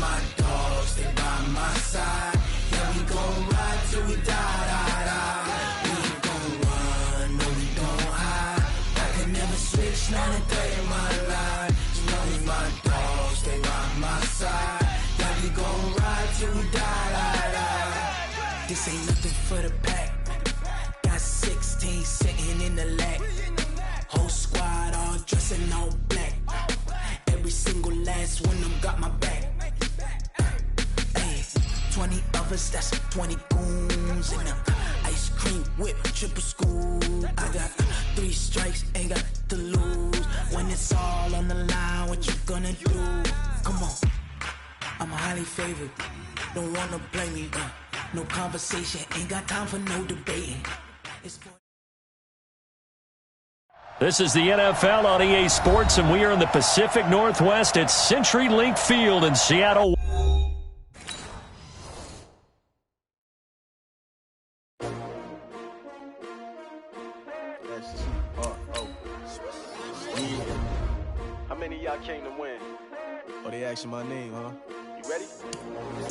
my dogs, they by my side. Yeah, we gon' ride till we die, die, die. We ain't gon' run, no, we don't hide. I can never switch, not a day in my life. As long as my dogs, they by my side. Yeah, we gon' ride till we die, die, die. This ain't nothing for the pack. Got 16 sitting in the lag. Whole squad all dressing all black. Every single last one of them got my back. Hey, 20 of us, that's 20 goons in them. Ice cream whip, triple scoop. I got 3 strikes, ain't got to lose. When it's all on the line, what you gonna do? Come on, I'm highly favored. Don't wanna blame me. No conversation, ain't got time for no debating. This is the NFL on EA Sports, and we are in the Pacific Northwest at CenturyLink Field in Seattle. How many of y'all came to win? Oh, they asking my name, huh? You ready?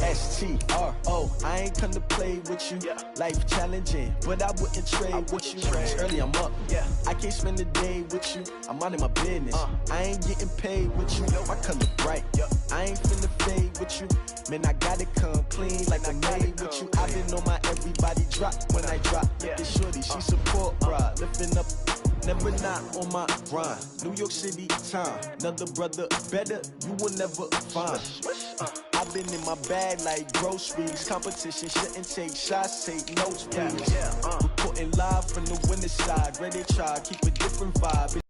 S-T-R-O, I ain't come to play with you. Yeah. Life challenging, but I wouldn't trade with you. It's early, I'm up. Yeah. I can't spend the day with you. I'm minding my business. I ain't getting paid with you. My color bright. Yeah. I ain't finna fade with you. Man, I gotta come clean like I'm made with you. I've been on my everybody drop when I drop. Yeah. This shorty, she support, bruh. Lifting up. Never not on my grind. New York City time. Another brother better, you will never find. I've been in my bag like groceries. Competition shouldn't take shots, take notes, please. Reporting live from the winning side. Ready to try, keep a different vibe.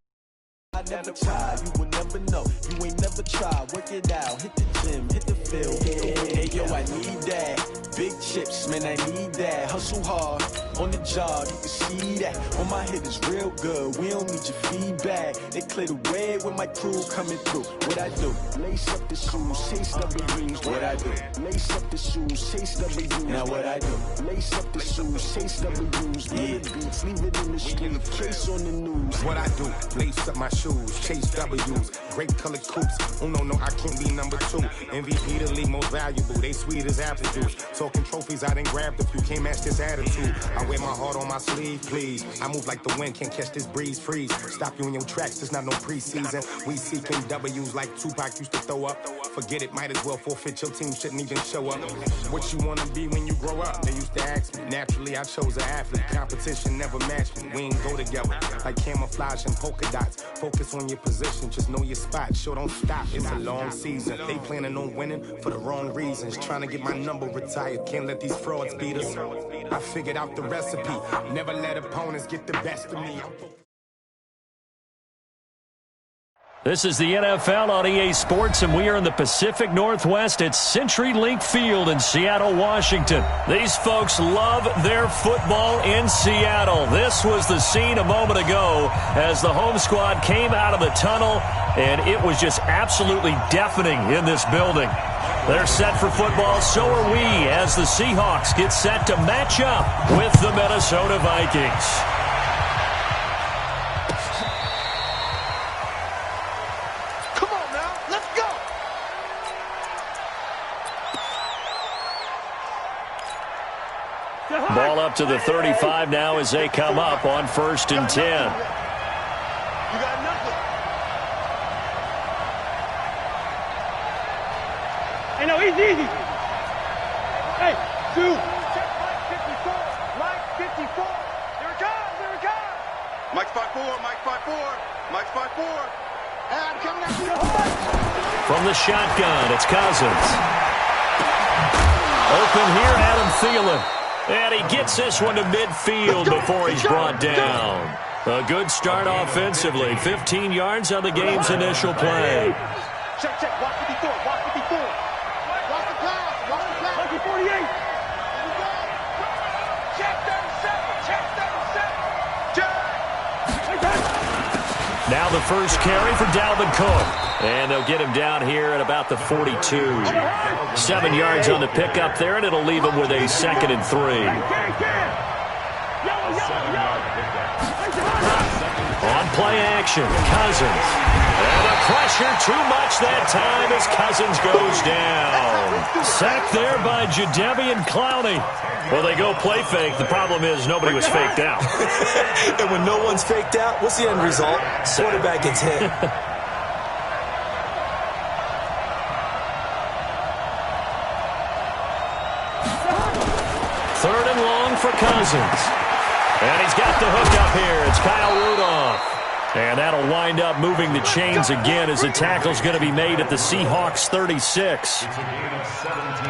I never tried, you will never know. You ain't never tried, work it out. Hit the gym, hit the field. Hey yo, I need that. Big chips, man, I need that. Hustle hard, on the job, you can see that. On my head is real good, we don't need your feedback. They clear the way with my crew coming through. What I do? Lace up the shoes, chase W's. What I do? Lace up the shoes, chase W's. Now what I do? Lace up the shoes, chase W's. Yeah, beats, leave it in the street, case on the news. What I do? Lace up my shoes, chase W's. Great colored coops. Oh no, I can't be number 2. MVP the league most valuable. They sweet as apple juice. Talking trophies, I done grabbed a few. Can't match this attitude. I wear my heart on my sleeve, please. I move like the wind, can't catch this breeze. Freeze. Stop you in your tracks. There's not no preseason. We seeking W's like Tupac used to throw up. Forget it, might as well forfeit. Your team shouldn't even show up. What you wanna be when you grow up? They used to ask me. Naturally, I chose an athlete. Competition never matched me. We ain't go together like camouflage and polka dots. Focus on your position, just know your spot. Sure, don't stop. It's a long season. They planning on winning for the wrong reasons. Trying to get my number retired. Can't let these frauds beat us. I figured out the recipe. Never let opponents get the best of me. This is the NFL on EA Sports, and we are in the Pacific Northwest at CenturyLink Field in Seattle, Washington. These folks love their football in Seattle. This was the scene a moment ago as the home squad came out of the tunnel, and it was just absolutely deafening in this building. They're set for football, so are we, as the Seahawks get set to match up with the Minnesota Vikings. Ball up to the 35 now as they come up on 1st and 10. You got nothing. Hey, no, easy. Hey, 2. Check Mike 54. Mike 54. Here it comes. Mike 54. Mike 54. Mike 54. And coming out to the hole. From the shotgun, it's Cousins. Open here, Adam Thielen. And he gets this one to midfield before he's brought down. A good start offensively. 15 yards on the game's initial play. Check. Watch 54. Watch 54. Watch the pass. Watch the pass. Lucky 48. Check 37. Check 37. Check. Now the first carry for Dalvin Cook. And they'll get him down here at about the 42. 7 yards on the pickup there, and it'll leave him with a 2nd and 3. On play action, Cousins. And the pressure too much that time as Cousins goes down. Sacked there by Jadeveon Clowney. Well, they go play fake. The problem is nobody was faked out. And when no one's faked out, what's the end result? Quarterback gets hit. Third and long for Cousins. And he's got the hook up here. It's Kyle Rudolph. And that'll wind up moving the chains again as the tackle's going to be made at the Seahawks 36.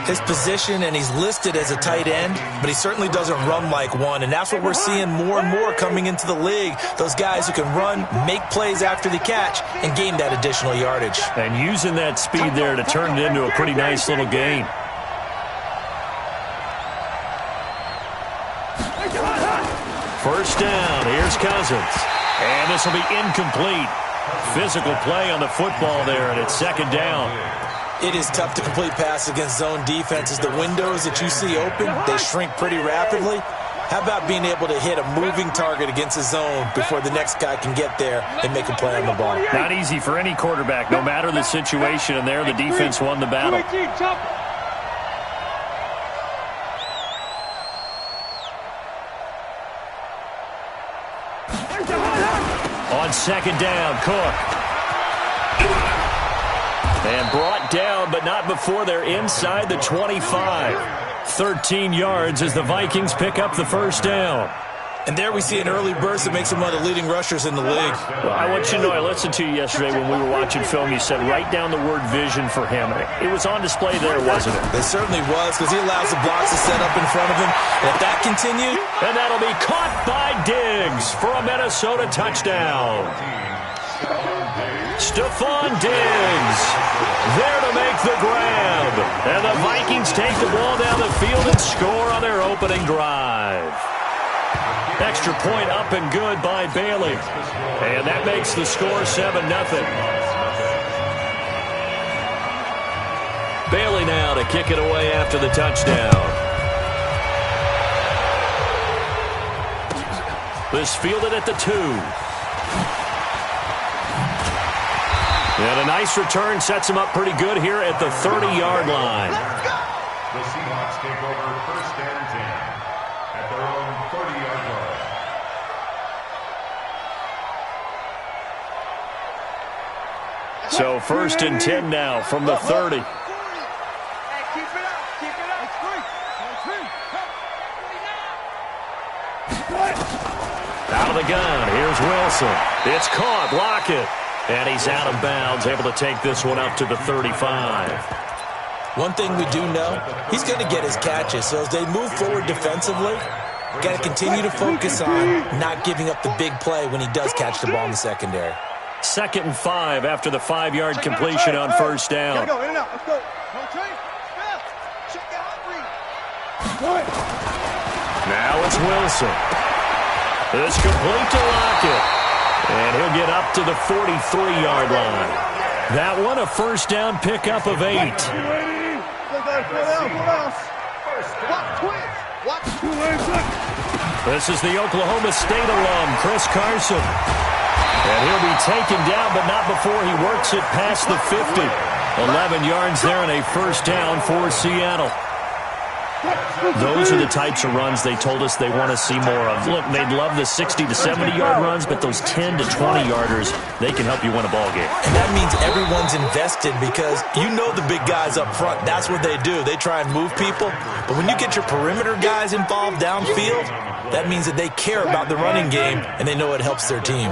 His position, and he's listed as a tight end, but he certainly doesn't run like one, and that's what we're seeing more and more coming into the league. Those guys who can run, make plays after the catch, and gain that additional yardage. And using that speed there to turn it into a pretty nice little gain. First down, here's Cousins. And this will be incomplete. Physical play on the football there, and it's second down. It is tough to complete passes against zone defenses. The windows that you see open, they shrink pretty rapidly. How about being able to hit a moving target against a zone before the next guy can get there and make a play on the ball? Not easy for any quarterback, no matter the situation, and there the defense won the battle. On second down, Cook. And brought down, but not before they're inside the 25. 13 yards as the Vikings pick up the first down. And there we see an early burst that makes him one of the leading rushers in the league. Well, I want you to know, I listened to you yesterday when we were watching film. You said write down the word vision for him. It was on display there, wasn't it? It certainly was, because he allows the blocks to set up in front of him. And if that continued... And that'll be caught by Diggs for a Minnesota touchdown. Stephon Diggs there to make the grab. And the Vikings take the ball down the field and score on their opening drive. Extra point up and good by Bailey. And that makes the score 7-0. Bailey now to kick it away after the touchdown. This fielded at the 2. And a nice return sets him up pretty good here at the 30-yard line. The Seahawks take over first and 10 at their own 30-yard line. So first and 10 now from the 30. Out of the gun, here's Wilson. It's caught, Lockett. And he's out of bounds, able to take this one up to the 35. One thing we do know, he's going to get his catches. So as they move forward defensively, got to continue to focus on not giving up the big play when he does catch the ball in the secondary. 2nd and 5 after the 5-yard completion on first down. Go, in and out. Let's go. Now it's Wilson. It's complete to Lockett. And he'll get up to the 43-yard line. That one a first down pickup of 8. This is the Oklahoma State alum, Chris Carson. And he'll be taken down, but not before he works it past the 50. 11 yards there and a first down for Seattle. Those are the types of runs they told us they want to see more of. Look, they'd love the 60 to 70-yard runs, but those 10 to 20-yarders, they can help you win a ball game. And that means everyone's invested because you know the big guys up front. That's what they do. They try and move people. But when you get your perimeter guys involved downfield, that means that they care about the running game, and they know it helps their team.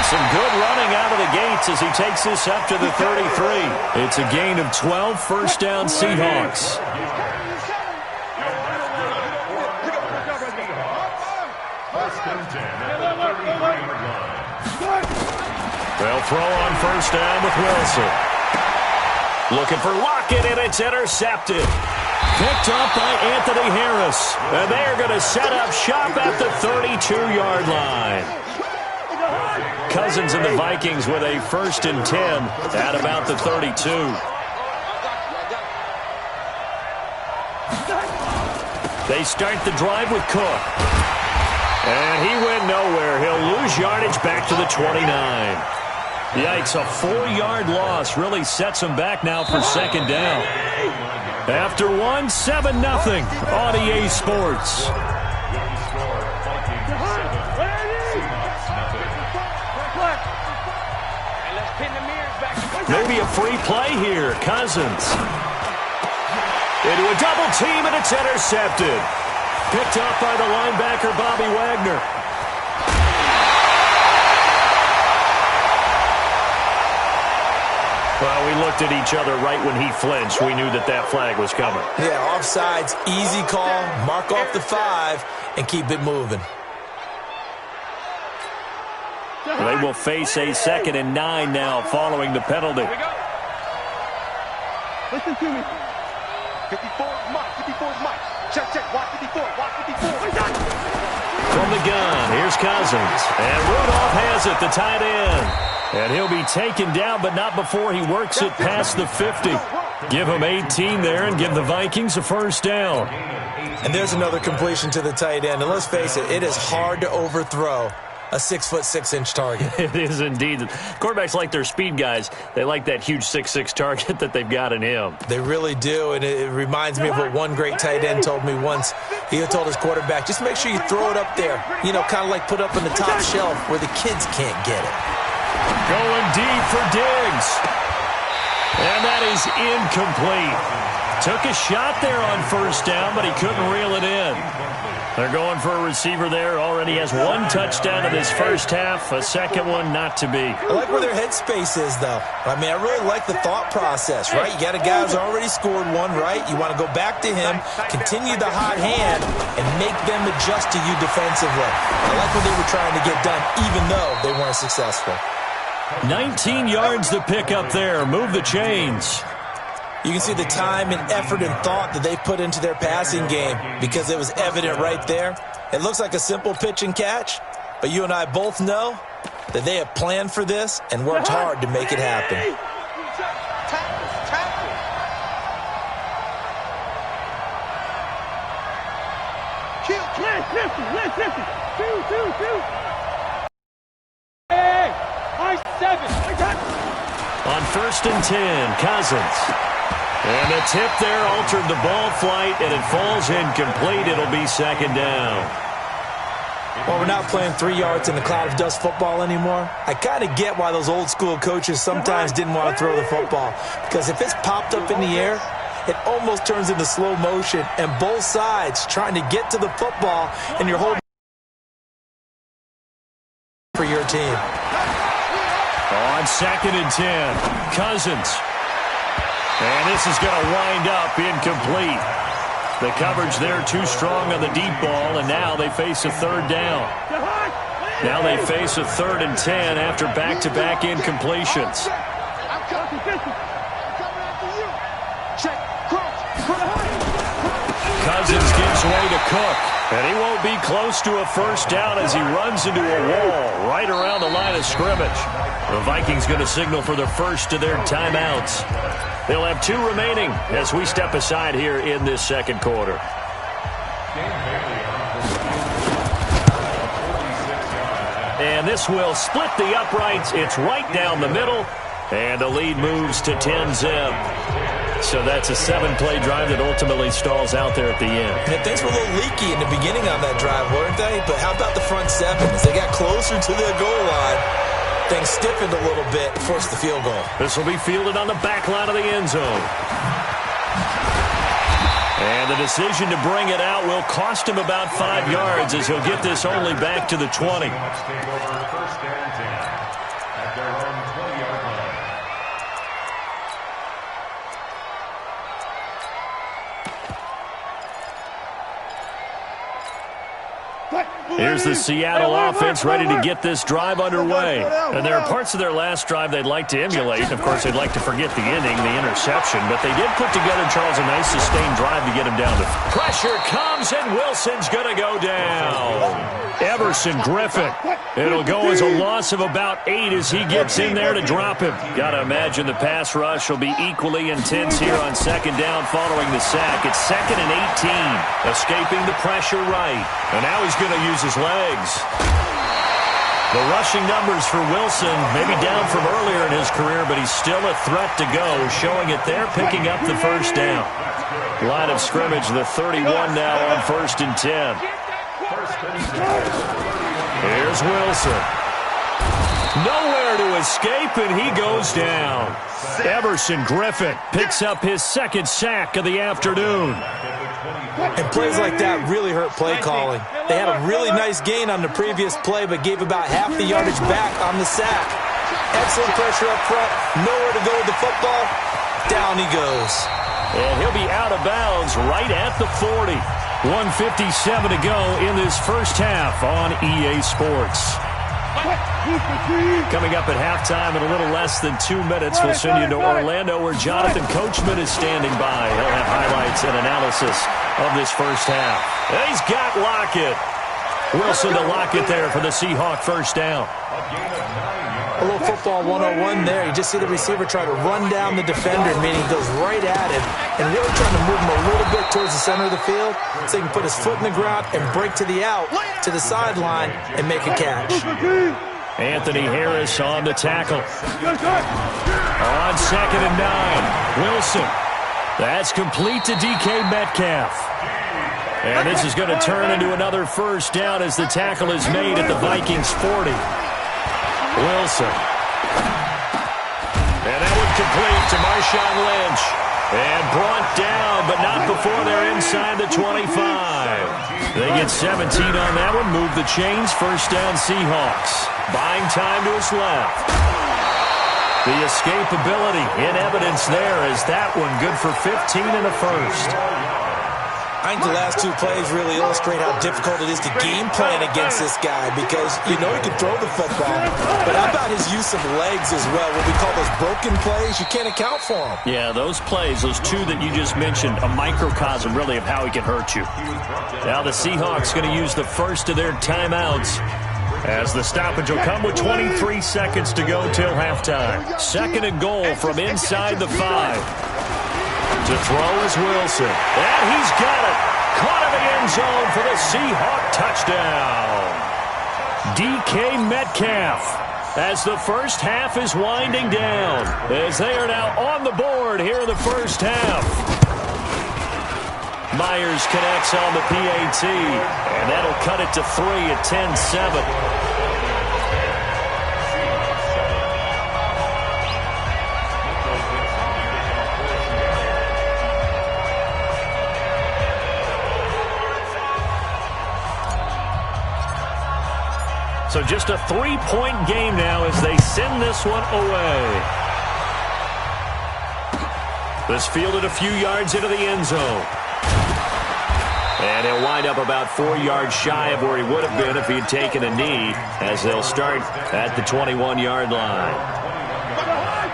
Some good running out of the gates as he takes this up to the 33. It's a gain of 12, first down Seahawks. They'll throw on first down with Wilson. Looking for Lockett, and it's intercepted. Picked up by Anthony Harris. And they're going to set up shop at the 32-yard line. Cousins and the Vikings with a first and 10 at about the 32. They start the drive with Cook. gains yardage back to the 29. Yikes, a 4-yard loss really sets them back now for second down. After one, 7-0 on EA Sports. Maybe a free play here. Cousins. Into a double team, and it's intercepted. Picked up by the linebacker, Bobby Wagner. Well, we looked at each other right when he flinched. We knew that that flag was coming. Yeah, offsides, easy call. Mark off the 5 and keep it moving. They will face a 2nd and 9 now following the penalty. Listen to me. 54 is Mike. 54 is Mike. Check, check. Watch 54. Watch 54. From the gun, here's Cousins. And Rudolph has it, the tight end. And he'll be taken down, but not before he works it past the 50. Give him 18 there and give the Vikings a first down. And there's another completion to the tight end. And let's face it, it is hard to overthrow a 6'6" target. It is indeed. Quarterbacks like their speed guys. They like that huge 6'6" target that they've got in him. They really do, and it reminds me of what one great tight end told me once. He told his quarterback, just make sure you throw it up there, you know, kind of like put up on the top shelf where the kids can't get it. Going deep for Diggs. And that is incomplete. Took a shot there on first down, but he couldn't reel it in. They're going for a receiver there. Already has 1 touchdown in this first half. A second one not to be. I like where their headspace is, though. I mean, I really like the thought process, right? You got a guy who's already scored one, right? You want to go back to him, continue the hot hand, and make them adjust to you defensively. I like what they were trying to get done, even though they weren't successful. 19 yards to pick up there. Move the chains. You can see the time and effort and thought that they put into their passing game because it was evident right there. It looks like a simple pitch and catch, but you and I both know that they have planned for this and worked hard to make it happen. On 1st and 10, Cousins. And a tip there altered the ball flight, and it falls incomplete. It'll be second down. Well, we're not playing 3 yards in the cloud of dust football anymore. I kind of get why those old school coaches sometimes didn't want to throw the football. Because if it's popped up in the air, it almost turns into slow motion, and both sides trying to get to the football, and you're holding for your team. On 2nd and 10, Cousins. And this is going to wind up incomplete. The coverage there too strong on the deep ball, and now they face a 3rd down. Now they face a 3rd and 10 after back-to-back incompletions. Cousins gives way to Cook, and he won't be close to a first down as he runs into a wall right around the line of scrimmage. The Vikings going to signal for the first of their timeouts. They'll have 2 remaining as we step aside here in this second quarter. And this will split the uprights. It's right down the middle, and the lead moves to 10-zip. So that's a 7-play drive that ultimately stalls out there at the end. Yeah, things were a little leaky in the beginning on that drive, weren't they? But how about the front 7? As they got closer to the goal line, things stiffened a little bit, forced the field goal. This will be fielded on the back line of the end zone. And the decision to bring it out will cost him about 5 yards as he'll get this only back to the 20. Here's the Seattle offense ready to get this drive underway. And there are parts of their last drive they'd like to emulate. Of course, they'd like to forget the inning, the interception. But they did put together, Charles, a nice sustained drive to get him down to. Pressure comes, and Wilson's going to go down. Everson Griffin. It'll go as a loss of about 8 as he gets in there to drop him. Got to imagine the pass rush will be equally intense here on second down following the sack. It's 2nd and 18. Escaping the pressure right. And now he's going to use his legs. The rushing numbers for Wilson, maybe down from earlier in his career, but he's still a threat to go, showing it there, picking up the first down. Line of scrimmage, the 31 now on 1st and 10. Here's Wilson. Nowhere to escape, and he goes down. Everson Griffin picks up his second sack of the afternoon. And plays like that really hurt play calling. They had a really nice gain on the previous play, but gave about half the yardage back on the sack. Excellent pressure up front. Nowhere to go with the football. Down he goes. And he'll be out of bounds right at the 40. 1:57 to go in this first half on EA Sports. Coming up at halftime in a little less than 2 minutes, we'll send you to Orlando where Jonathan Coachman is standing by. He'll have highlights and analysis of this first half. And he's got Lockett. Wilson to Lockett there for the Seahawk first down. A little football 101 there. You just see the receiver try to run down the defender, meaning he goes right at him and really trying to move him a little bit towards the center of the field so he can put his foot in the ground and break to the out, to the sideline, and make a catch. Anthony Harris on the tackle. On 2nd and 9. Wilson. That's complete to DK Metcalf. And this is going to turn into another first down as the tackle is made at the Vikings 40. Wilson. And that one complete to Marshawn Lynch. And brought down, but not before they're inside the 25. They get 17 on that one. Move the chains. First down Seahawks. Buying time to his left. The escapability in evidence there as that one good for 15 and a first. I think the last two plays really illustrate how difficult it is to game plan against this guy because you know he can throw the football. But how about his use of legs as well? What we call those broken plays, you can't account for them. Yeah, those plays, those two that you just mentioned, a microcosm really of how he can hurt you. Now the Seahawks going to use the first of their timeouts as the stoppage will come with 23 seconds to go till halftime. 2nd and goal from inside the 5. To throw is Wilson. And he's got it. Caught in the end zone for the Seahawk touchdown. DK Metcalf as the first half is winding down. As they are now on the board here in the first half. Myers connects on the PAT. And that'll cut it to 3 at 10-7. So just a 3-point game now as they send this one away. This fielded a few yards into the end zone. And he'll wind up about 4 yards shy of where he would have been if he had taken a knee as they'll start at the 21-yard line.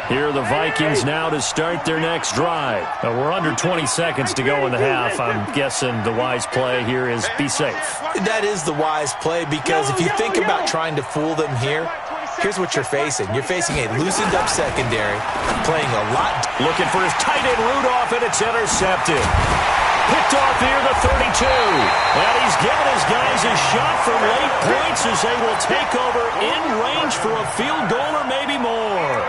Here are the Vikings now to start their next drive. We're under 20 seconds to go in the half. I'm guessing the wise play here is be safe. That is the wise play because if you think about trying to fool them here, here's what you're facing. You're facing a loosened up secondary, playing a lot. Looking for his tight end Rudolph, and it's intercepted. Picked off here, the 32. And he's given his guys a shot for late points as they will take over in range for a field goal or maybe more.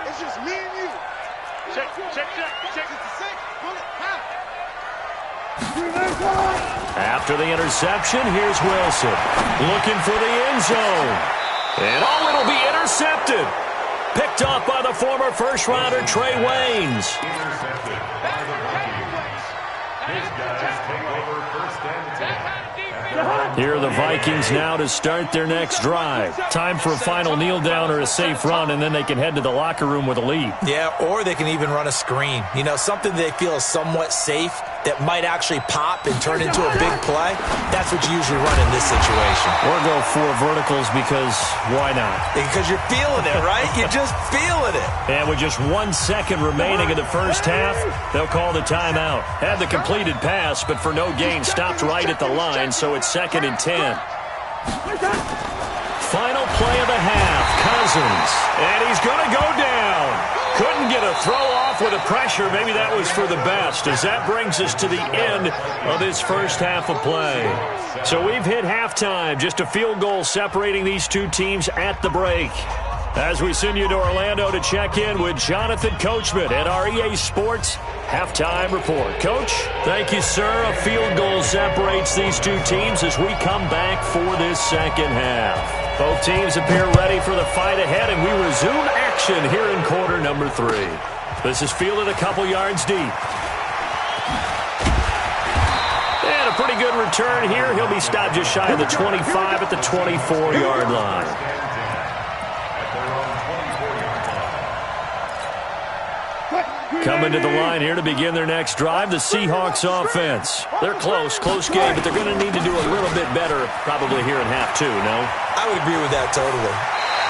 It's just me and you. Check. After the interception, here's Wilson. Looking for the end zone. And it'll be intercepted. Picked off by the former first-rounder Trey Waynes. Here are the Vikings now to start their next drive. Time for a final kneel down or a safe run, and then they can head to the locker room with a lead. Yeah, or they can even run a screen. You know, something they feel is somewhat safe that might actually pop and turn into a big play. That's what you usually run in this situation. Or go 4 verticals because why not? Because you're feeling it, right? You're just feeling it. And with just 1 second remaining in the first half, they'll call the timeout. Had the completed pass, but for no gain, stopped right at the line, so it's 2nd and 10. Final play of the half, Cousins. And he's going to go down. Couldn't get a throw off off with the pressure. Maybe that was for the best, as that brings us to the end of this first half of play. So we've hit halftime, just a field goal separating these two teams at the break. As we send you to Orlando to check in with Jonathan Coachman at our EA Sports Halftime Report. Coach? Thank you, sir. A field goal separates these two teams as we come back for this second half. Both teams appear ready for the fight ahead, and we resume action here in quarter number 3. This is fielded a couple yards deep. And a pretty good return here. He'll be stopped just shy of the 25 at the 24-yard line. Coming to the line here to begin their next drive, the Seahawks offense. They're close game, but they're going to need to do a little bit better probably here in half 2, no? I would agree with that totally.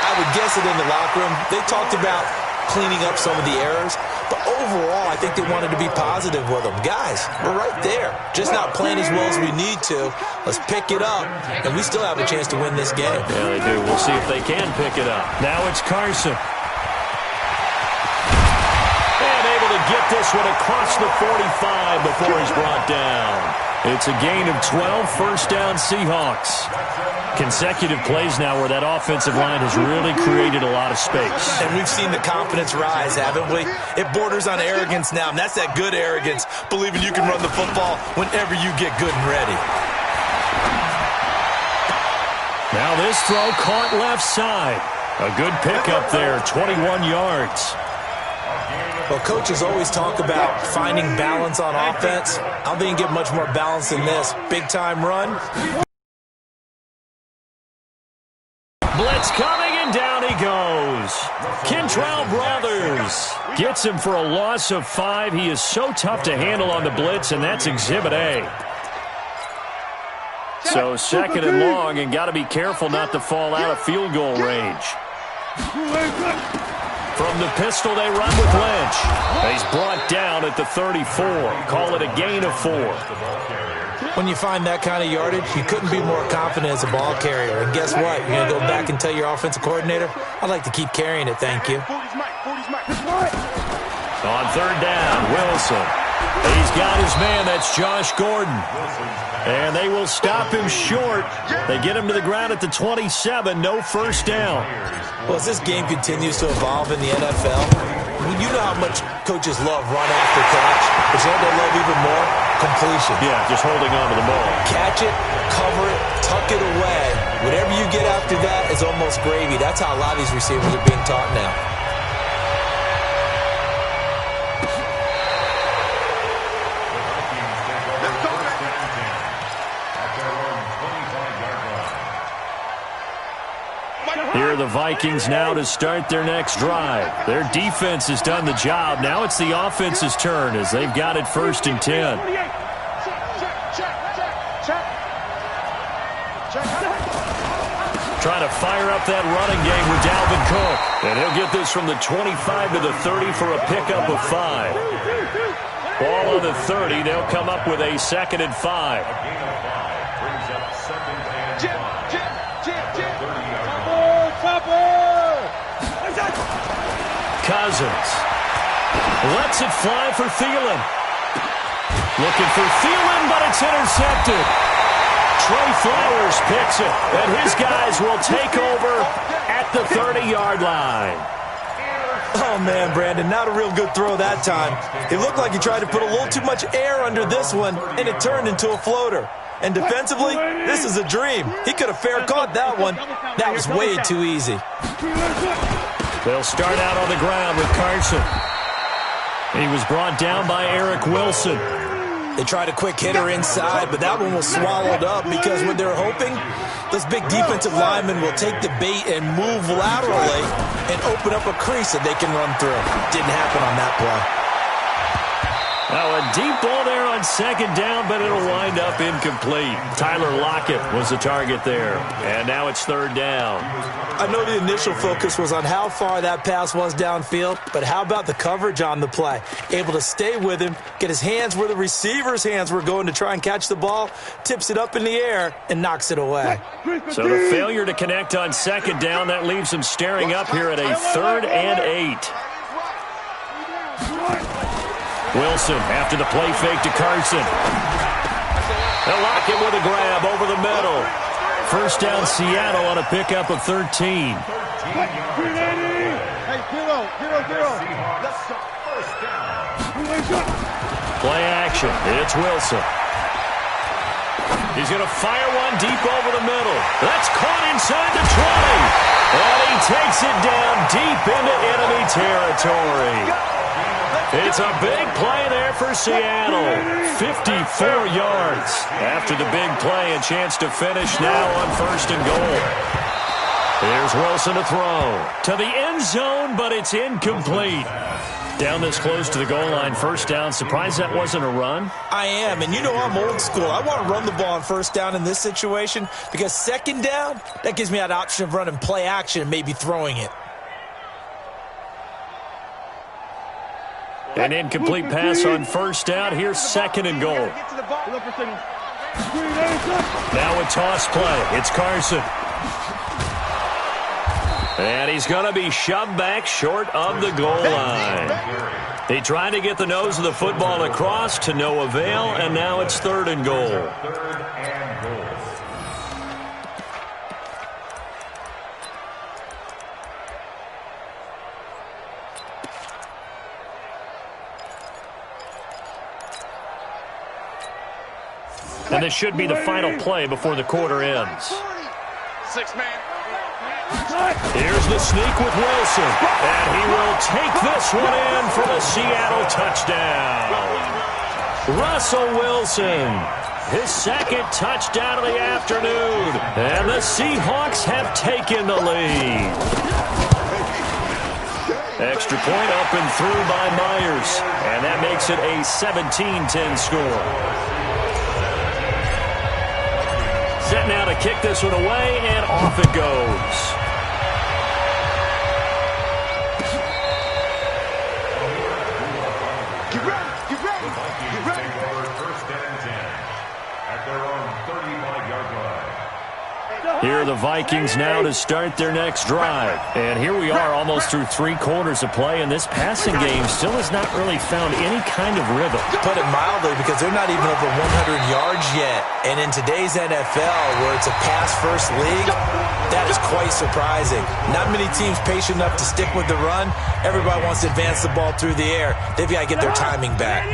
I would guess it in the locker room. They talked about cleaning up some of the errors, but overall I think they wanted to be positive with them. Guys, we're right there. Just not playing as well as we need to. Let's pick it up, and we still have a chance to win this game. Yeah, they do. We'll see if they can pick it up. Now it's Carson. Get this one across the 45 before he's brought down. It's a gain of 12, first down Seahawks. Consecutive plays now where that offensive line has really created a lot of space. And we've seen the confidence rise, haven't we? It borders on arrogance now, and that's that good arrogance, believing you can run the football whenever you get good and ready. Now this throw caught left side. A good pickup there, 21 yards. Well, coaches always talk about finding balance on offense. I don't think you get much more balance than this. Big-time run. Blitz coming, and down he goes. Kentrell Brothers gets him for a loss of 5. He is so tough to handle on the blitz, and that's Exhibit A. So second and long, and got to be careful not to fall out of field goal range. From the pistol, they run with Lynch. He's brought down at the 34. Call it a gain of 4. When you find that kind of yardage, you couldn't be more confident as a ball carrier. And guess what? You're going to go back and tell your offensive coordinator, I'd like to keep carrying it, thank you. On third down, Wilson. He's got his man. That's Josh Gordon. And they will stop him short. They get him to the ground at the 27. No first down. Well, as this game continues to evolve in the NFL, you know how much coaches love run after catch, but you know what they love even more? Completion. Yeah, just holding on to the ball. Catch it, cover it, tuck it away. Whatever you get after that is almost gravy. That's how a lot of these receivers are being taught now. Here are the Vikings now to start their next drive. Their defense has done the job. Now it's the offense's turn as they've got it 1st and 10. Trying to fire up that running game with Dalvin Cook. And he'll get this from the 25 to the 30 for a pickup of 5. Ball on the 30. They'll come up with a 2nd and 5. Cousins lets it fly for Thielen. Looking for Thielen, but it's intercepted. Trey Flowers picks it, and his guys will take over at the 30-yard line. Oh, man, Brandon, not a real good throw that time. It looked like he tried to put a little too much air under this one, and it turned into a floater. And defensively, this is a dream. He could have fair caught that one. That was way too easy. They'll start out on the ground with Carson. He was brought down by Eric Wilson. They tried a quick hitter inside, but that one was swallowed up because what they're hoping, those big defensive linemen will take the bait and move laterally and open up a crease that they can run through. Didn't happen on that play. Now a deep ball there on 2nd down, but it'll wind up incomplete. Tyler Lockett was the target there. And now it's 3rd down. I know the initial focus was on how far that pass was downfield, but how about the coverage on the play? Able to stay with him, get his hands where the receiver's hands were going to try and catch the ball, tips it up in the air, and knocks it away. So the failure to connect on 2nd down, that leaves him staring up here at a 3rd and 8. Wilson after the play fake to Carson. They'll lock him with a grab over the middle. First down, Seattle on a pickup of 13. Hey, zero. Play action. It's Wilson. He's going to fire one deep over the middle. That's caught inside the 20. And he takes it down deep into enemy territory. It's a big play there for Seattle. 54 yards. After the big play, a chance to finish now on 1st and goal. Here's Wilson to throw. To the end zone, but it's incomplete. Down this close to the goal line, first down. Surprised that wasn't a run? I am, and you know I'm old school. I want to run the ball on first down in this situation because second down, that gives me that option of running play action and maybe throwing it. An incomplete pass on first down. Here's 2nd and goal. Now a toss play. It's Carson. And he's going to be shoved back short of the goal line. He tried to get the nose of the football across to no avail, and now it's 3rd and goal. And this should be the final play before the quarter ends. 6-man. Here's the sneak with Wilson. And he will take this one in for the Seattle touchdown. Russell Wilson, his 2nd touchdown of the afternoon. And the Seahawks have taken the lead. Extra point up and through by Myers. And that makes it a 17-10 score. Set now to kick this one away, and off it goes. Get ready. Take over 1st and 10 at their own 35-yard line. Here are the Vikings now to start their next drive. And here we are almost through 3 quarters of play, and this passing game still has not really found any kind of rhythm. Put it mildly, because they're not even over 100 yards yet. And in today's NFL, where it's a pass-first league, that is quite surprising. Not many teams patient enough to stick with the run. Everybody wants to advance the ball through the air. They've got to get their timing back.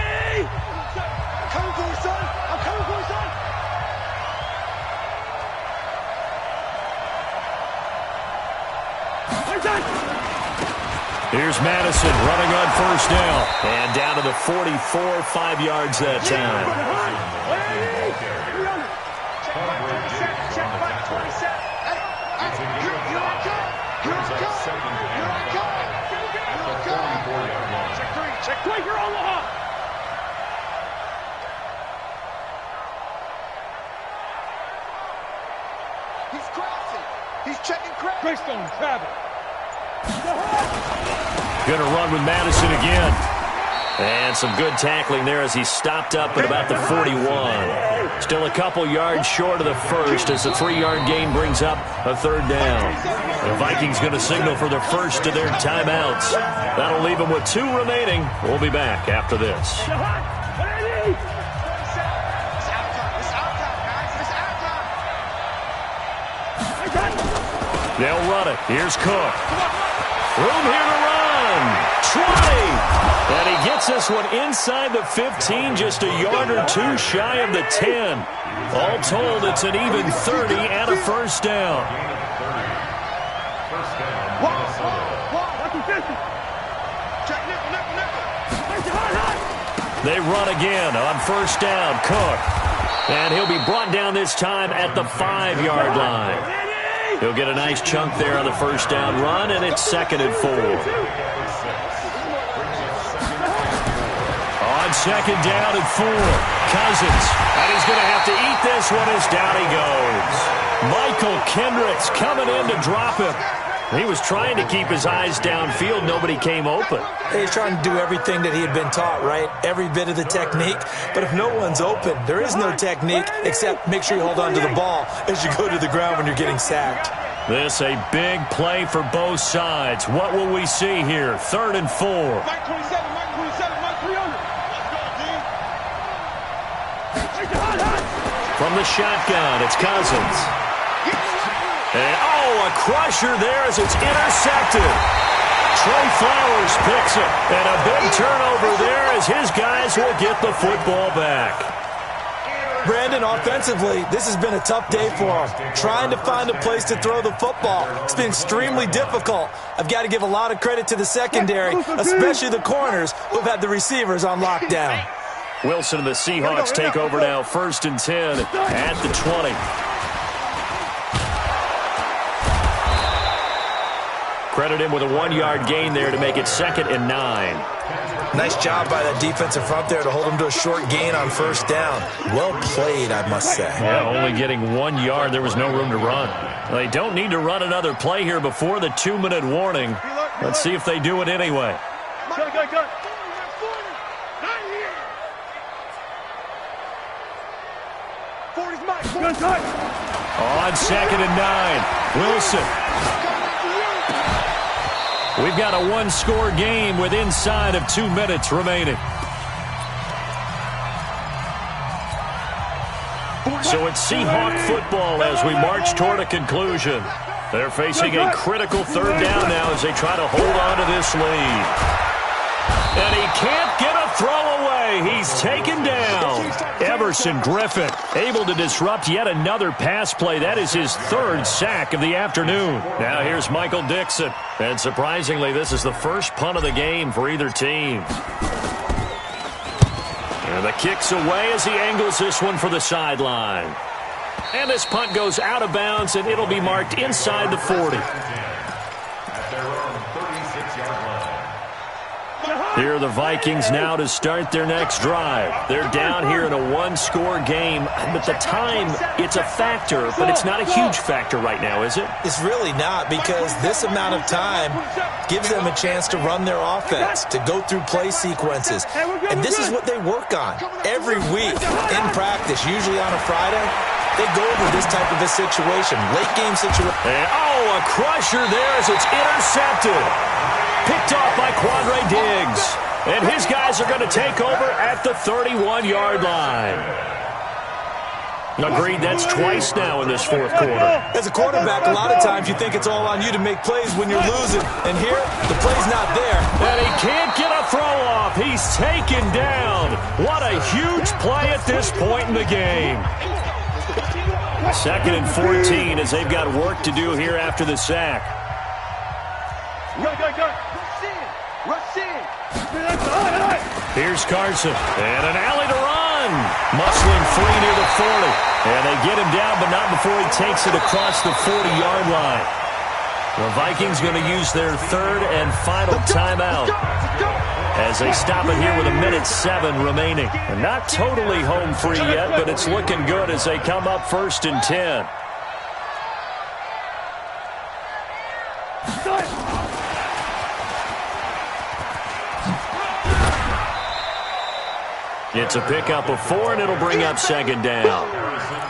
Here's Madison running on first down. And down to the 44, 5 yards that time. Check 3, you're Omaha. He's crossing. He's checking crack. Greystone, travel. Going to run with Madison again. And some good tackling there as he stopped up at about the 41. Still a couple yards short of the first as the 3-yard gain brings up a 3rd down. The Vikings going to signal for their first of their timeouts. That'll leave them with 2 remaining. We'll be back after this. They'll run it. Here's Cook. Room here to run. 20. And he gets this one inside the 15, just a yard or 2 shy of the 10. All told, it's an even 30 and a first down. They run again on first down. Cook. And he'll be brought down this time at the 5-yard line. He'll get a nice chunk there on the first down run, and it's 2nd and 4. On 2nd down and 4, Cousins. And he's going to have to eat this one as down he goes. Michael Kendricks coming in to drop him. He was trying to keep his eyes downfield. Nobody came open. He's trying to do everything that he had been taught, right? Every bit of the technique. But if no one's open, there is no technique except make sure you hold on to the ball as you go to the ground when you're getting sacked. This a big play for both sides. What will we see here? 3rd and 4. Mike 27, Mike 27, Mike 300. From the shotgun, it's Cousins. And, a crusher there as it's intercepted. Trey Flowers picks it. And a big turnover there as his guys will get the football back. Brandon, offensively, this has been a tough day for him. Trying to find a place to throw the football. It's been extremely difficult. I've got to give a lot of credit to the secondary, especially the corners who have had the receivers on lockdown. Wilson and the Seahawks take over now, 1st and 10 at the 20. Credit him with a 1-yard gain there to make it 2nd and 9. Nice job by that defensive front there to hold him to a short gain on 1st down. Well played, I must say. Yeah, only getting 1 yard. There was no room to run. They don't need to run another play here before the 2-minute warning. Let's see if they do it anyway. Go. On 2nd and 9, Wilson. We've got a 1-score game with inside of 2 minutes remaining. So it's Seahawk football as we march toward a conclusion. They're facing a critical 3rd down now as they try to hold on to this lead. And he can't get a throw away. He's taken down. Everson Griffin able to disrupt yet another pass play. That is his 3rd sack of the afternoon. Now here's Michael Dixon. And surprisingly, this is the first punt of the game for either team. And the kick's away as he angles this one for the sideline. And this punt goes out of bounds, and it'll be marked inside the 40. Here are the Vikings now to start their next drive. They're down here in a 1-score game. But the time, it's a factor, but it's not a huge factor right now, is it? It's really not, because this amount of time gives them a chance to run their offense, to go through play sequences. And this is what they work on every week in practice, usually on a Friday. They go over this type of a situation, late game situation. And, a crusher there as it's intercepted. Picked off by Quandre Diggs. And his guys are going to take over at the 31-yard line. Agreed, that's twice now in this 4th quarter. As a quarterback, a lot of times you think it's all on you to make plays when you're losing. And here, the play's not there. And he can't get a throw off. He's taken down. What a huge play at this point in the game. 2nd and 14 as they've got work to do here after the sack. Go. Rush in. Here's Carson. And an alley to run. Muscling free near the 40. And they get him down, but not before he takes it across the 40-yard line. The Vikings going to use their 3rd and final timeout as they stop it here with 1:07 remaining. And not totally home free yet, but it's looking good as they come up 1st and 10. It's a pickup of 4, and it'll bring up 2nd down.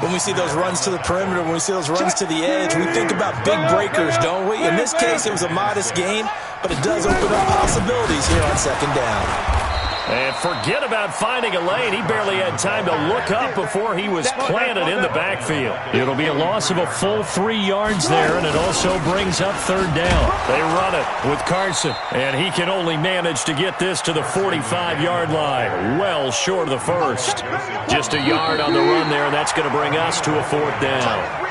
When we see those runs to the perimeter, when we see those runs to the edge, we think about big breakers, don't we? In this case, it was a modest gain, but it does open up possibilities here on 2nd down. And forget about finding a lane. He barely had time to look up before he was planted in the backfield. It'll be a loss of a full 3 yards there, and it also brings up 3rd down. They run it with Carson, and he can only manage to get this to the 45-yard line, well short of the 1st. Just a yard on the run there, and that's going to bring us to a 4th down.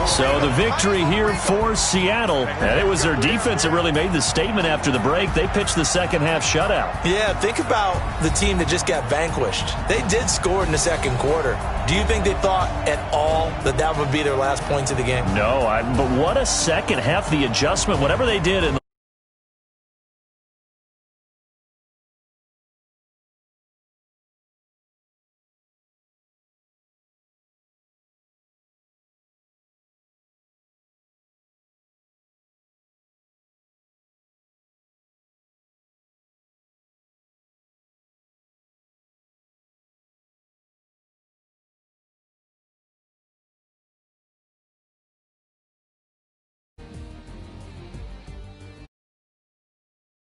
So the victory here for Seattle, and it was their defense that really made the statement after the break. They pitched the second-half shutout. Yeah, think about the team that just got vanquished. They did score in the 2nd quarter. Do you think they thought at all that that would be their last points of the game? No, but what a second half, the adjustment, whatever they did in